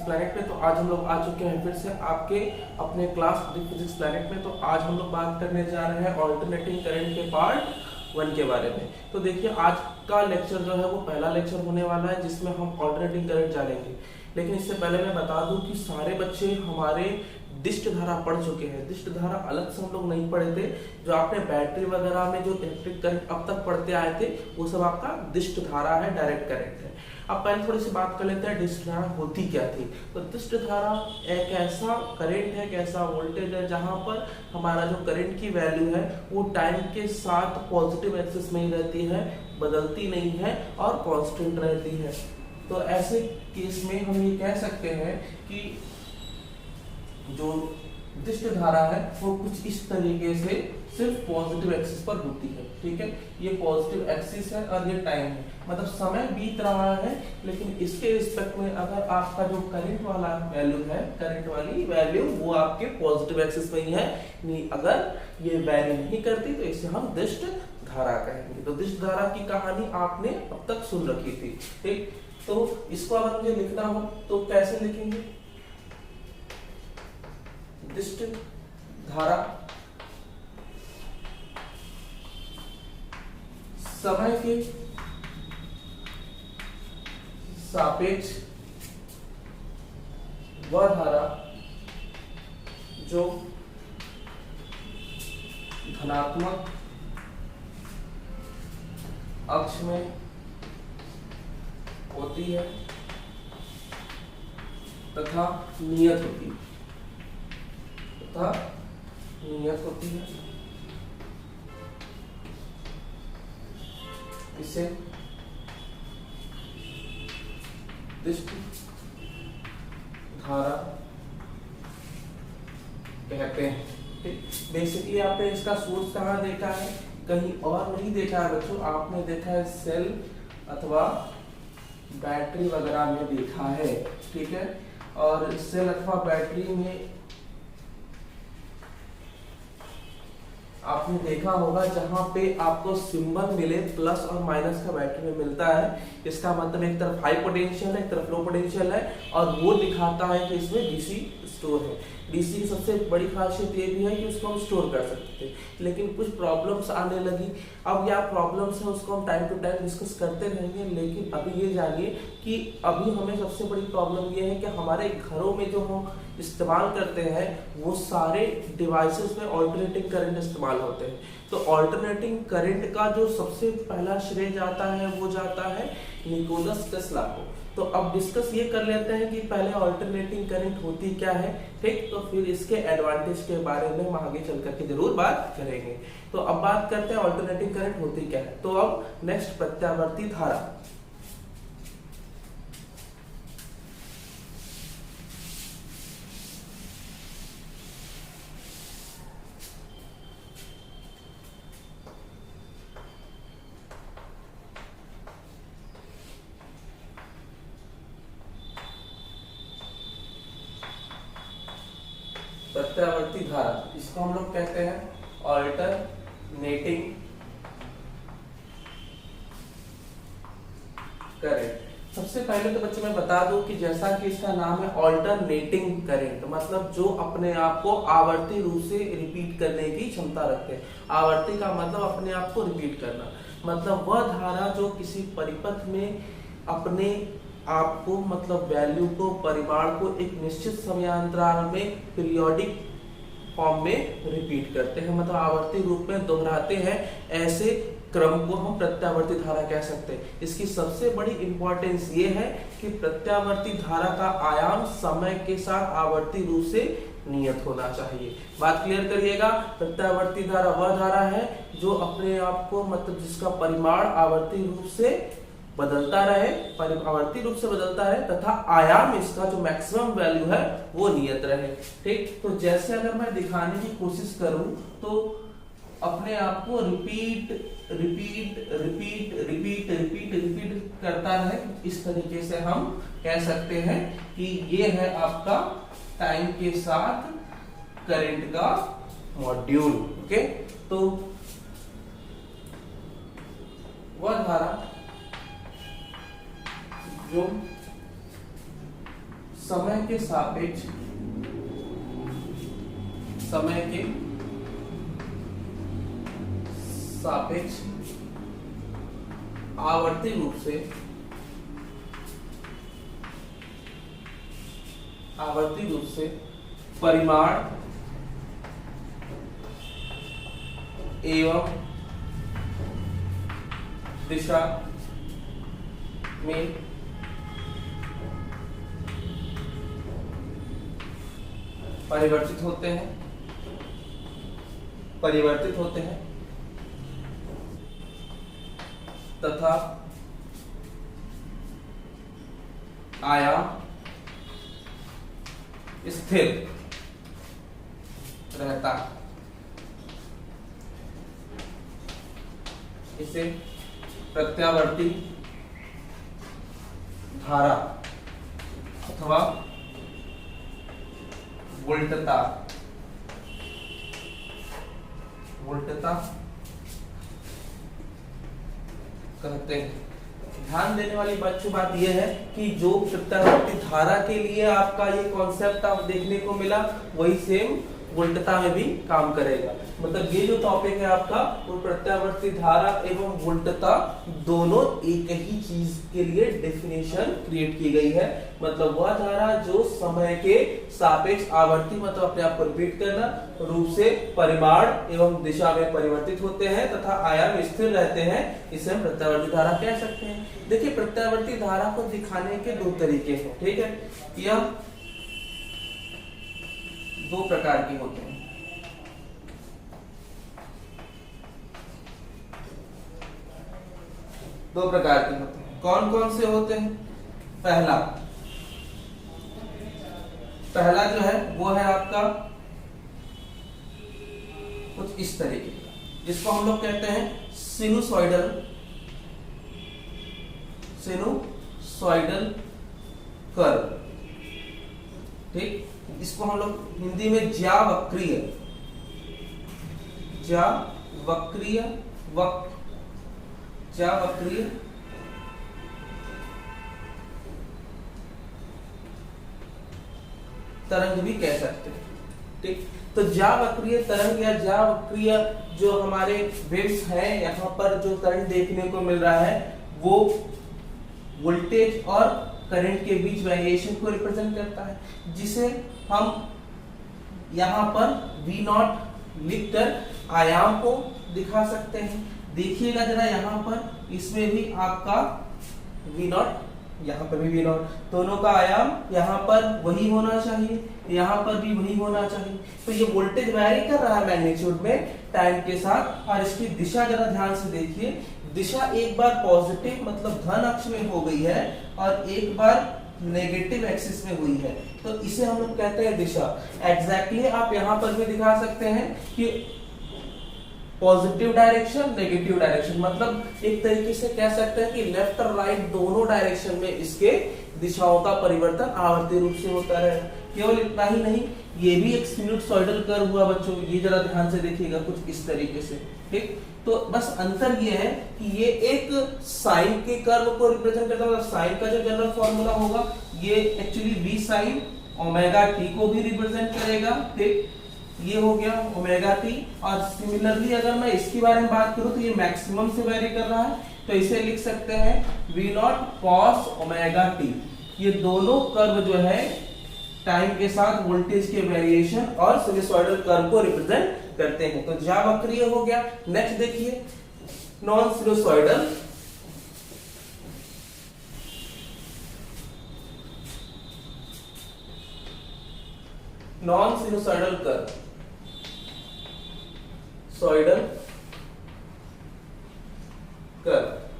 Planet में। तो आज हम लोग आ चुके हैं फिर से आपके अपने क्लास फिजिक्स प्लैनेट में। तो आज हम लोग बात करने जा रहे हैं ऑल्टरनेटिंग करंट के पार्ट 1 के बारे में। तो देखिए आज का लेक्चर जो है वो पहला लेक्चर होने वाला है जिसमें हम ऑल्टरनेटिंग करंट जानेंगे। लेकिन इससे पहले मैं बता दूं कि सारे बच्चे हमारे डिस्ट धारा पढ़ चुके हैं। डिस्ट धारा अलग से हम लोग नहीं पढ़े थे। जो आपने बैटरी वगैरह में जो इलेक्ट्रिक करंट अब तक पढ़ते आए थे वो सब आपका डिस्ट धारा है, डायरेक्ट करंट है। अब पहले थोड़ी सी बात कर लेते हैं डिस्ट धारा होती क्या थी। तो डिस्ट धारा एक ऐसा करंट है, एक ऐसा वोल्टेज है जहां पर हमारा जो करंट की वैल्यू है वो टाइम के साथ पॉजिटिव एक्सिस में ही रहती है, बदलती नहीं है और कांस्टेंट रहती है। तो ऐसे केस में हम ये कह सकते हैं कि जो डिस्ट धारा है वो कुछ इस तरीके से सिर्फ पॉजिटिव एक्सिस पर होती है। ठीक है, ये पॉजिटिव एक्सिस है और ये टाइम है, मतलब समय बीत रहा है। लेकिन इसके रिस्पेक्ट में अगर आपका जो करंट वाला वैल्यू है, करंट वाली वैल्यू वो आपके पॉजिटिव एक्सिस में ही है। नहीं, अगर ये वैल्यू नहीं करती तो इसे हम डिस्ट धारा कहेंगे। तो डिस्ट धारा की कहानी आपने अब तक सुन रखी थी। ठीक, तो इसको अगर मुझे लिखना हो तो कैसे लिखेंगे? डिस्ट धारा समय के सापेक्ष वह धारा जो धनात्मक अक्ष में होती है तथा नियत होती है, इसे डिस्ट धारा कहते हैं। बेसिकली आपने इसका सोर्स कहाँ देखा है? कहीं और नहीं देखा है बच्चों, आपने देखा है सेल अथवा बैटरी वगैरह में देखा है। ठीक है, और सेल अथवा बैटरी में आपने देखा होगा जहां पे आपको सिंबल मिले प्लस और माइनस का बैटरी में मिलता है। इसका मतलब एक तरफ हाई पोटेंशियल है, एक तरफ लो पोटेंशियल है, और वो दिखाता है कि इसमें डीसी स्टोर है। डीसी की सबसे बड़ी खासियत ये भी है कि उसको हम स्टोर कर सकते थे, लेकिन कुछ प्रॉब्लम्स आने लगी। अब क्या प्रॉब्लम्स है उसको हम टाइम टू टाइम डिस्कस करते रहेंगे। लेकिन अभी ये जानिए कि अभी हमें सबसे बड़ी प्रॉब्लम ये है कि हमारे घरों में जो हम इस्तेमाल करते हैं वो सारे डिवाइसेस में ऑल्टरनेटिंग करंट इस्तेमाल होते हैं। तो ऑल्टरनेटिंग करंट का जो सबसे पहला श्रेय जाता है वो जाता है निकोलस टेस्ला को। तो अब डिस्कस ये कर लेते हैं कि पहले ऑल्टरनेटिंग करंट होती क्या है। ठीक, तो फिर इसके एडवांटेज के बारे में हम आगे चल करके जरूर बात करेंगे। तो अब बात करते हैं ऑल्टरनेटिंग करंट होती क्या है। तो अब नेक्स्ट प्रत्यावर्ती धारा। प्रत्यावर्ती धारा, इसको हम लोग कहते हैं ऑल्टरनेटिंग करंट। सबसे पहले तो बच्चों मैं बता दूं कि जैसा कि इसका नाम है ऑल्टरनेटिंग करंट, मतलब जो अपने आप को आवर्ती रूप से रिपीट करने की क्षमता रखते हैं। आवर्ती का मतलब अपने आप को रिपीट करना, मतलब वह धारा जो किसी परिपथ में अपने आपको मतलब वैल्यू को, परिमाण को एक निश्चित समयांतराल में पीरियोडिक फॉर्म में रिपीट करते हैं, मतलब आवर्ती रूप में दोहराते हैं। ऐसे क्रम को हम प्रत्यावर्ती धारा कह सकते हैं। इसकी सबसे बड़ी इंपॉर्टेंस ये है कि प्रत्यावर्ती धारा का आयाम समय के साथ आवर्ती रूप से नियत होना चाहिए। बात क्लियर करिएगा। प्रत्यावर्ती धारा वह धारा है जो अपने आप को मतलब जिसका परिमाण आवर्ती रूप से बदलता रहे, आवर्ती रूप से बदलता रहे तथा आयाम इसका जो मैक्सिमम वैल्यू है वो नियत रहे। ठीक, तो जैसे अगर मैं दिखाने की कोशिश करूं तो अपने आप को repeat repeat repeat repeat repeat repeat करता रहे, इस तरीके से हम कह सकते हैं कि ये है आपका टाइम के साथ करंट का मॉड्यूल। ओके, तो वह धारा जो समय के सापेक्ष आवर्ती रूप से परिमाण एवं दिशा में परिवर्तित होते हैं तथा आयाम स्थिर रहता है। इसे प्रत्यावर्ती धारा अथवा वोल्टता कहते हैं। ध्यान देने वाली बच्चों बात यह है कि जो प्रत्यावर्ती धारा के लिए आपका ये कॉन्सेप्ट आप देखने को मिला, वही सेम वोल्टता में भी काम करेगा। मतलब ये जो टॉपिक है आपका, वो प्रत्यावर्ती धारा एवं वोल्टता दोनों एक ही चीज के लिए डेफिनेशन क्रिएट की गई है। मतलब वह धारा जो समय के सापेक्ष आवर्ती, मतलब अपने आप को रिपीट करना, रूप से परिमाण एवं दिशा में परिवर्तित होते हैं तथा आयाम स्थिर रहते हैं, इसे हम प्रत्यावर्ती धारा कह सकते हैं। देखिए, प्रत्यावर्ती धारा को दिखाने के दो तरीके हैं, ठीक है। यह दो प्रकार के होते हैं। कौन कौन से होते हैं? पहला जो है वो है आपका कुछ इस तरीके का, जिसको हम लोग कहते हैं सिनुसॉइडल कर्व, ठीक। इसको हम लोग हिंदी में ज्यावक्रीय तरंग भी कह सकते हैं, ठीक। तो ज्यावक्रीय तरंग या ज्यावक्रीय जो हमारे वेव्स हैं, यहाँ पर जो करंट देखने को मिल रहा है वो वोल्टेज और करंट के बीच वेरिएशन को रिप्रेजेंट करता है, जिसे हम यहाँ पर V0 लिखकर आयाम को दिखा सकते हैं। देखिएगा जरा, यहाँ पर इसमें भी आपका V0, यहाँ पर भी V0, दोनों का आयाम यहाँ पर वही होना चाहिए, यहाँ पर भी वही होना चाहिए। तो ये वोल्टेज वैरी कर रहा है मैग्नीट्यूड में टाइम के साथ। और इसकी दिशा जरा ध्यान से देखिए, दिशा एक बार पॉजिटिव मतलब धन अक्ष में हो गई है और एक बार नेगेटिव एक्सिस में हुई है, तो इसे हम लोग कहते हैं दिशा। एग्जैक्टली आप यहाँ पर भी दिखा सकते हैं कि पॉजिटिव डायरेक्शन, नेगेटिव डायरेक्शन, मतलब एक तरीके से कह सकते हैं कि लेफ्ट और राइट दोनों डायरेक्शन में इसके दिशाओं का परिवर्तन आवर्ती रूप से होता है। केवल इतना ही नहीं, ये भी एक सिनुसॉइडल कर्व हुआ बच्चों, ये जरा ध्यान से देखिएगा कुछ इस तरीके से, ठीक। तो बस अंतर ये है कि ये एक साइन के कर्व को रिप्रेजेंट करता है, साइन का जो जनरल फॉर्मूला होगा ये actually v sin omega t को भी रिप्रेजेंट करेगा, ठीक। ये हो गया ओमेगा t। और सिमिलरली अगर मैं इसके बारे में बात करूं तो ये मैक्सिमम से वेरी कर रहा है, तो इसे लिख सकते हैं v0 cos ओमेगा t। ये दोनों कर्व जो है टाइम के साथ वोल्टेज के वेरिएशन और सिनुसॉइडल कर्व को रिप्रेजेंट करते हैं। तो ज्यावक्रीय हो गया। नेक्स्ट देखिए non sinusoidal. Non sinusoidal curve,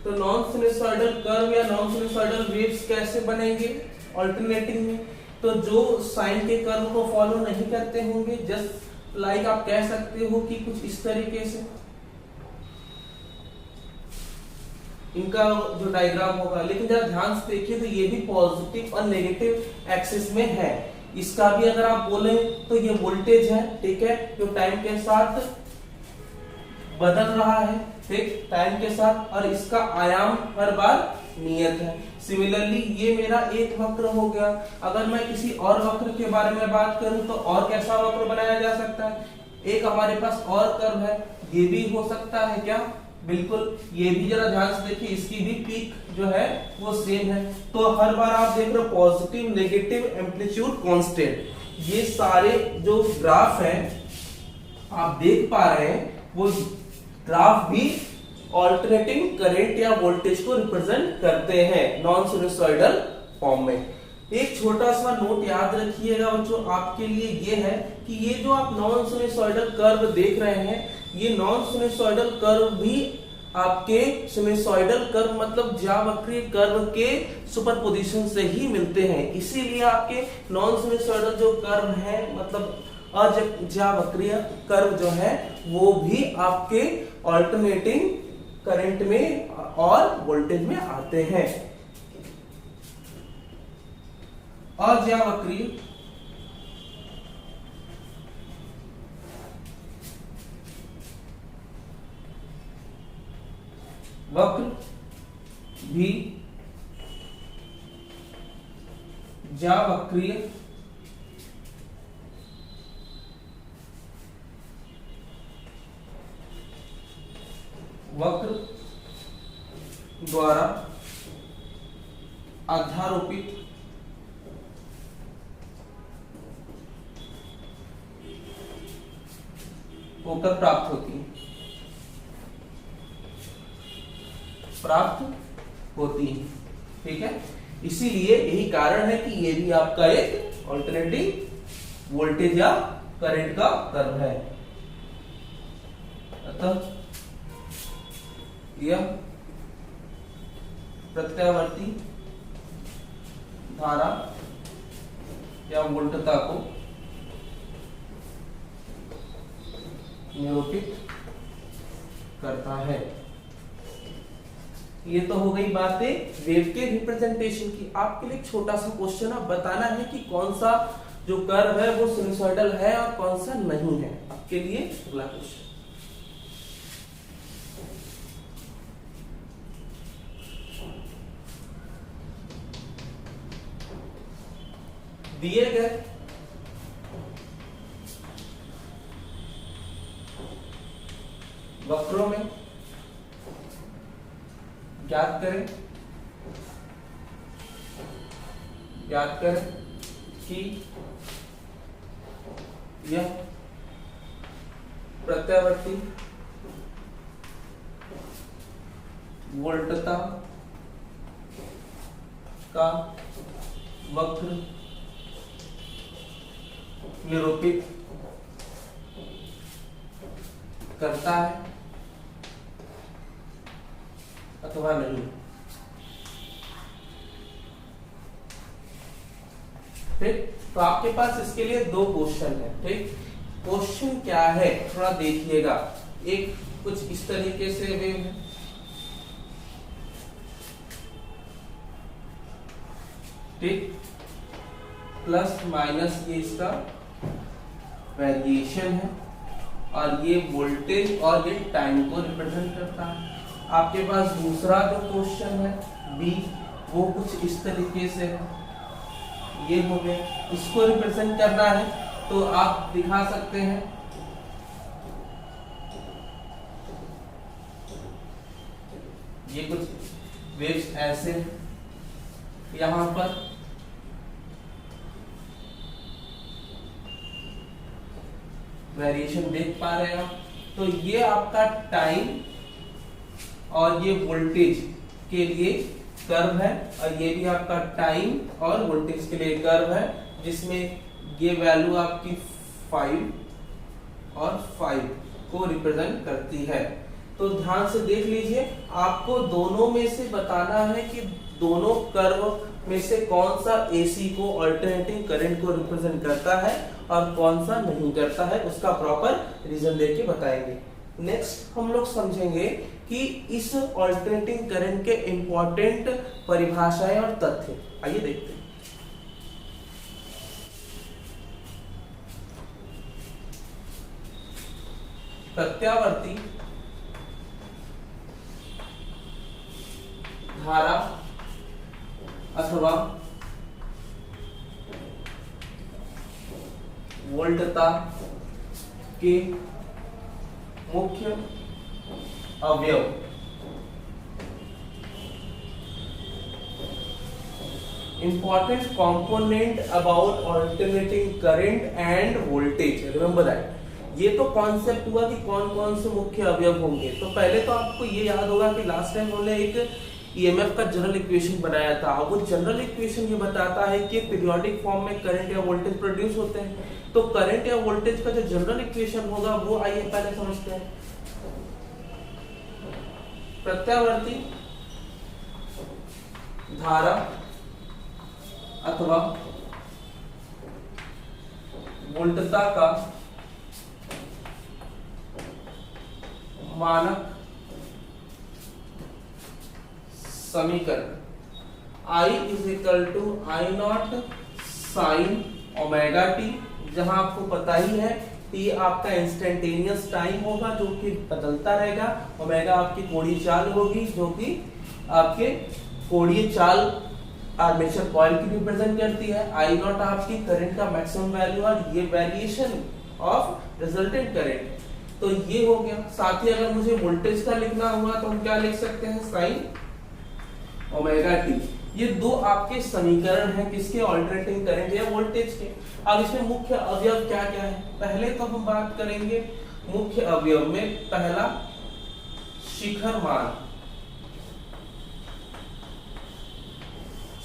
तो नॉन सिनुसॉइडल कर्व या नॉन सिनुसॉइडल वेव्स कैसे बनेंगे ऑल्टरनेटिंग में? तो जो साइन के कर्व को फॉलो नहीं करते होंगे, जस्ट लाइक आप कह सकते हो कि कुछ इस तरीके से इनका जो डायग्राम होगा। लेकिन जरा ध्यान से देखिए तो ये भी पॉजिटिव और नेगेटिव एक्सिस में है। इसका भी अगर आप बोले तो ये वोल्टेज है, ठीक है, जो टाइम के साथ बदल रहा है ठीक टाइम के साथ, और इसका आयाम हर बार नियत है। सिमिलरली ये मेरा एक वक्र हो गया। अगर मैं किसी और वक्र के बारे में बात करूं तो और कैसा वक्र बनाया जा सकता है? एक हमारे पास और कर्व है, ये भी हो सकता है क्या? बिल्कुल, ये भी जरा ध्यान से देखिए, इसकी भी पीक जो है वो सेम है। तो हर बार आप देख रहे हो पॉजिटिव नेगेटिव एम्पलीट्यूड कांस्टेंट, ये सारे जो ग्राफ हैं आप देख पा रहे हैं, वो ग्राफ भी ऑल्टरनेटिंग करंट या वोल्टेज को रिप्रेजेंट करते हैं नॉन सिनुसॉइडल फॉर्म में। एक छोटा सा नोट याद रखिएगा बच्चों आपके लिए ये है कि ये जो आप नॉन सिनुसॉइडल कर्व देख रहे हैं, ये नॉन सिनुसॉइडल कर्व भी आपके सिनुसॉइडल कर्व मतलब ज्यावक्रीय कर्व के सुपरपोजिशन से ही मिलते हैं। इसीलिए आपके नॉन सिनुसॉइडल जो कर्व है मतलब अज्यावक्रीय कर्व जो है वो भी आपके ऑल्टरनेटिंग करंट में और वोल्टेज में आते हैं। अज्यावक्रीय वक्र भी ज्यावक्रीय वक्र द्वारा अध्यारोपित होकर प्राप्त होती है, ठीक है। इसीलिए यही कारण है कि ये भी आपका एक ऑल्टरनेटिंग वोल्टेज या करंट का कर्व है। अतः यह प्रत्यावर्ती धारा या वोल्टता को निरूपित करता है। ये तो हो गई बातें वेव के रिप्रेजेंटेशन की। आपके लिए छोटा सा क्वेश्चन है, बताना है कि कौन सा जो कर्व है वो सिनुसॉइडल है और कौन सा नहीं है। आपके लिए अगला क्वेश्चन दिए गए वक्रों में ज्ञात करें कि यह प्रत्यावर्ती वोल्टता का वक्र निरूपित करता है अथवा नहीं। ठीक, तो आपके पास इसके लिए दो क्वेश्चन है। ठीक, क्वेश्चन क्या है थोड़ा देखिएगा। एक कुछ इस तरीके से वेव है, ठीक, प्लस माइनस ये इसका वेरिएशन है और ये वोल्टेज और ये टाइम को रिप्रेजेंट करता है। आपके पास दूसरा जो क्वेश्चन है बी, वो कुछ इस तरीके से है, ये हो गया, इसको रिप्रेजेंट करना है तो आप दिखा सकते हैं ये कुछ वेव्स ऐसे यहां पर वेरिएशन देख पा रहे हैं आप। तो ये आपका टाइम और ये वोल्टेज के लिए कर्व है और ये भी आपका टाइम और वोल्टेज के लिए कर्व है, जिसमें ये वैल्यू आपकी 5 और 5 को रिप्रेजेंट करती है। तो ध्यान से देख लीजिए, आपको दोनों में से बताना है कि दोनों कर्व में से कौन सा एसी को अल्टरनेटिंग करंट को रिप्रेजेंट करता है और कौन सा नहीं करता है, उसका प्रॉपर रीजन देके बताएंगे। नेक्स्ट हम लोग समझेंगे कि इस अल्टरनेटिंग करंट के इंपॉर्टेंट परिभाषाएं और तथ्य। आइए देखते हैं। प्रत्यावर्ती धारा अथवा वोल्टता के मुख्य अवयव। Important component about alternating current and voltage, remember that। ये तो कॉन्सेप्ट हुआ कि कौन कौन से मुख्य अवयव होंगे। तो पहले तो आपको ये याद होगा कि लास्ट टाइम हमने एक ईएमएफ का जनरल इक्वेशन बनाया था। वो जनरल इक्वेशन ये बताता है कि पीरियोडिक फॉर्म में करंट या वोल्टेज प्रोड्यूस होते हैं। तो करंट या वोल्टेज का जो जनरल इक्वेशन होगा वो आइए पहले समझते हैं। प्रत्यावर्ती धारा अथवा वोल्टता का मानक समीकरण I is equal to I naught sine omega t, जहां आपको पता ही है टी आपका इंस्टेंटेनियस टाइम होगा जो कि बदलता रहेगा, ओमेगा आपकी कोणीय चाल होगी जो कि आपके कोणीय चाल आर्मेचर कॉइल की रिप्रेजेंट करती है। आई नॉट आपकी करंट का मैक्सिमम वैल्यू और ये वेरिएशन ऑफ रिजल्टेंट करंट। तो ये हो गया। साथ ही अगर मुझे वोल्टेज का लिखना हुआ तो हम क्या लिख सकते हैं, साइन ओमेगा टी। ये दो आपके समीकरण हैं किसके, अल्टरनेटिंग करंट या वोल्टेज के। अब इसमें मुख्य अवयव क्या क्या है, पहले तो हम बात करेंगे मुख्य अवयव में। पहला शिखर मान।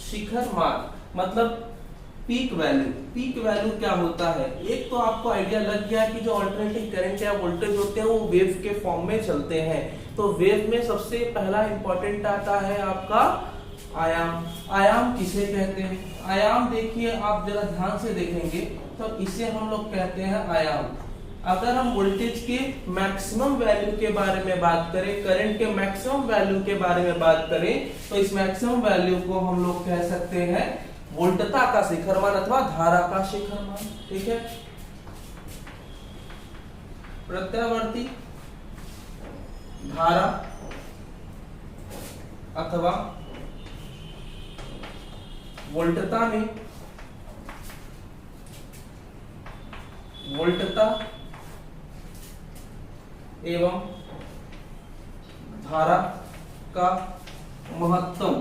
शिखर मान मतलब पीक वैल्यू। पीक वैल्यू क्या होता है, एक तो आपको आइडिया लग गया कि जो अल्टरनेटिंग करंट या वोल्टेज होते हैं वो वेव के फॉर्म में चलते हैं। तो वेव में सबसे पहला इंपॉर्टेंट आता है आपका आयाम। आयाम किसे कहते हैं, आयाम देखिए आप जरा ध्यान से देखेंगे तो इसे हम लोग कहते हैं आयाम। अगर हम वोल्टेज के मैक्सिमम वैल्यू के बारे में बात करें, करंट के मैक्सिमम वैल्यू के बारे में बात करें, तो इस मैक्सिमम वैल्यू को हम लोग कह सकते हैं वोल्टता का शिखर मान अथवा धारा का शिखर मान। ठीक है। प्रत्यावर्ती धारा अथवा वोल्टता में वोल्टता एवं धारा का महत्तम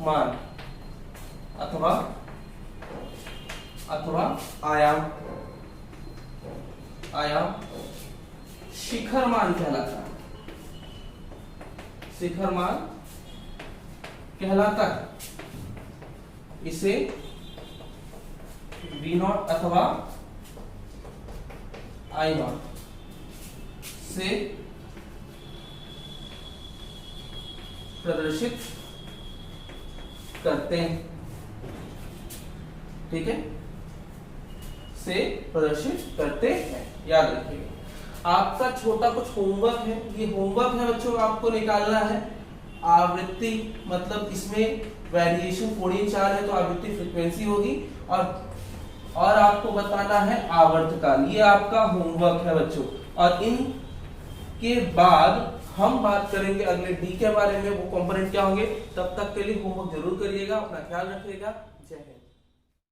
मान अथवा आयाम शिखर मान कहलाता है। शिखर मान कहलाता है। इसे V0 अथवा I0 से प्रदर्शित करते हैं। ठीक है, से प्रदर्शित करते हैं। याद रखिएगा। आपका छोटा कुछ होमवर्क है, ये होमवर्क है बच्चों, आपको निकालना है आवृत्ति, मतलब इसमें वेरिएशन कोणीय चाल है तो आवृत्ति फ्रीक्वेंसी होगी, और आपको बताना है आवर्तकाल। ये आपका होमवर्क है बच्चों। और इन के बाद हम बात करेंगे अगले डी के बारे में, वो कंपोनेंट क्या होंगे। तब तक के लिए होमवर्क जरूर करिएगा, अपना ख्याल रखिएगा। जय हिंद।